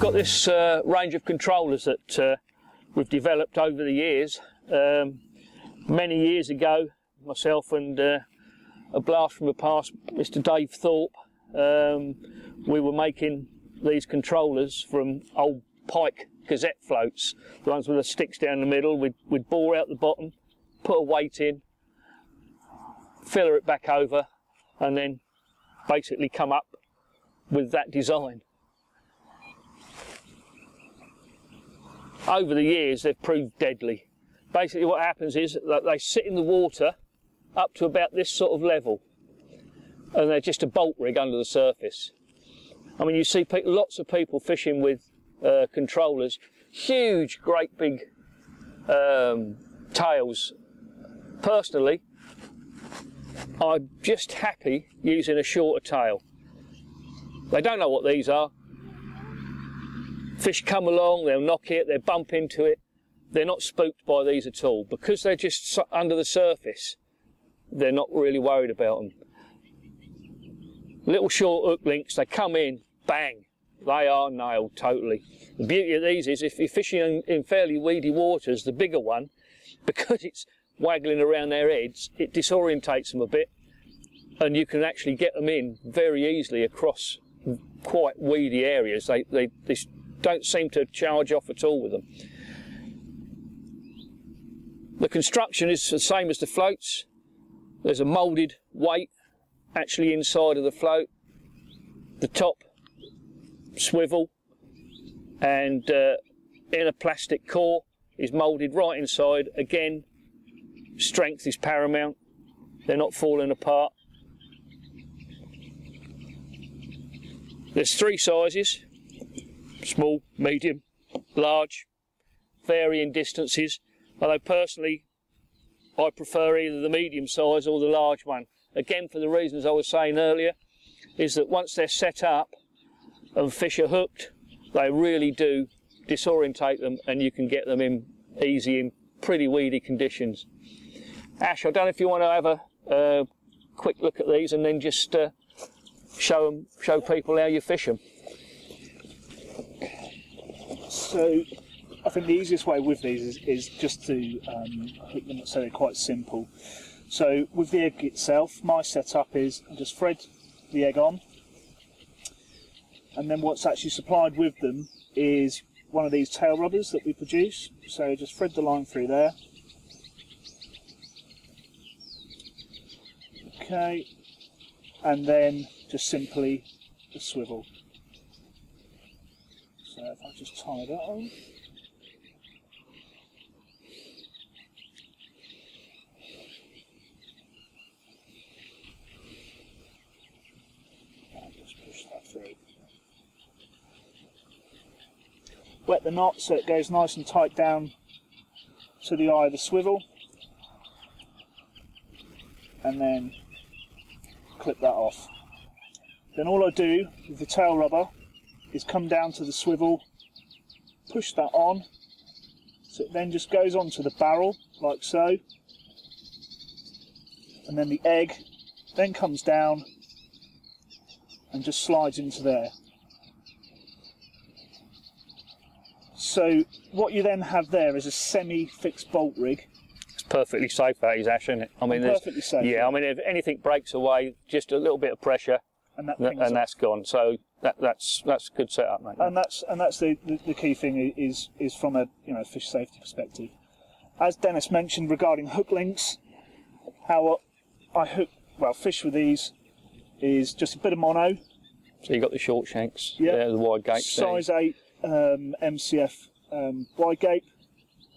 got this range of controllers that we've developed over the years. Many years ago, myself and a blast from the past, Mr. Dave Thorpe, we were making these controllers from old pike cassette floats, the ones with the sticks down the middle. We'd bore out the bottom, put a weight in, filler it back over, and then basically come up with that design. Over the years they've proved deadly. Basically what happens is that they sit in the water up to about this sort of level, and they're just a bolt rig under the surface. I mean, you see lots of people fishing with controllers, huge, great big tails. Personally, I'm just happy using a shorter tail. They don't know what these are. Fish come along, they'll knock it, they'll bump into it. They're not spooked by these at all. Because they're just under the surface, they're not really worried about them. Little short hook links, they come in, bang, they are nailed totally. The beauty of these is if you're fishing in fairly weedy waters, the bigger one, because it's waggling around their heads, it disorientates them a bit, and you can actually get them in very easily across quite weedy areas. They don't seem to charge off at all with them. The construction is the same as the floats. There's a moulded weight actually inside of the float. The top swivel and inner plastic core is moulded right inside. Again, strength is paramount. They're not falling apart. There's 3 sizes: small, medium, large, varying distances. Although personally, I prefer either the medium size or the large one. Again, for the reasons I was saying earlier, is that once they're set up and fish are hooked, they really do disorientate them, and you can get them in easy in pretty weedy conditions. Ash, I don't know if you want to have a quick look at these and then just show people how you fish them. So I think the easiest way with these is just to hook them, so they're quite simple. So with the egg itself, my setup is I just thread the egg on, and then what's actually supplied with them is one of these tail rubbers that we produce. So just thread the line through there. Okay, and then just simply the swivel. So if I just tie that on. And just push that through. Wet the knot so it goes nice and tight down to the eye of the swivel. And then clip that off. Then all I do with the tail rubber is come down to the swivel, push that on, so it then just goes onto the barrel like so, and then the egg then comes down and just slides into there. So what you then have there is a semi-fixed bolt rig. Perfectly safe, that is, Ash, isn't it? I mean, perfectly safe. Yeah, I mean, if anything breaks away, just a little bit of pressure, and that's gone. So that's a good setup, mate. And that's the key thing is from a fish safety perspective. As Dennis mentioned regarding hook links, how I fish with these is just a bit of mono. So you got the short shanks, yeah, the wide gape, size 8 MCF wide gape.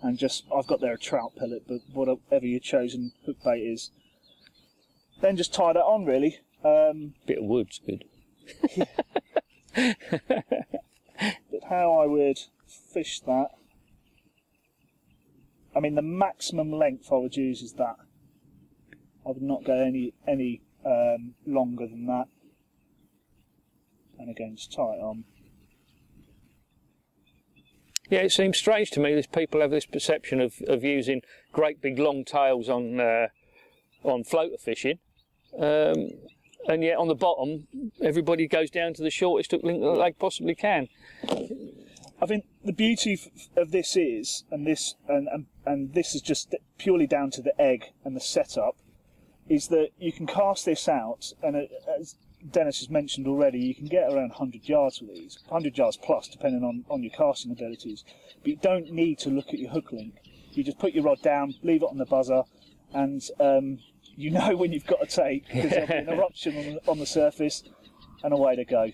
And I've got there a trout pellet, but whatever your chosen hook bait is. Then just tie that on, really. Bit of wood's good. But how I would fish that, I mean, the maximum length I would use is that. I would not go any longer than that. And again, just tie it on. Yeah, it seems strange to me that people have this perception of using great big long tails on floater fishing, and yet on the bottom everybody goes down to the shortest hook link that they possibly can. I think the beauty of this is, and this is just purely down to the egg and the setup, is that you can cast this out, and as Dennis has mentioned already, you can get around 100 yards with these, 100 yards plus, depending on your casting abilities. But you don't need to look at your hook link. You just put your rod down, leave it on the buzzer, and you know when you've got to take, because there'll be an eruption on the surface, and away to go.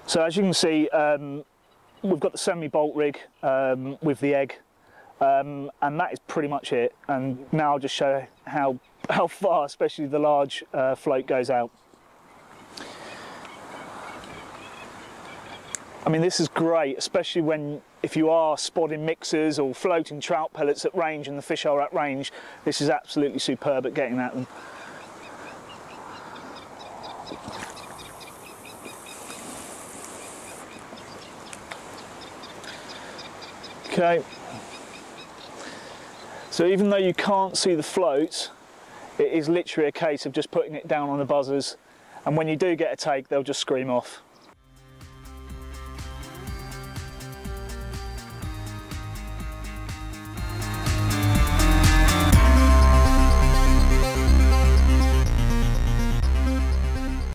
So as you can see, we've got the semi-bolt rig with the egg. And that is pretty much it, and now I'll just show how far especially the large float goes out. I mean, this is great, especially if you are spotting mixers or floating trout pellets at range and the fish are at range. This is absolutely superb at getting at them. Okay. So even though you can't see the float, it is literally a case of just putting it down on the buzzers, and when you do get a take, they'll just scream off.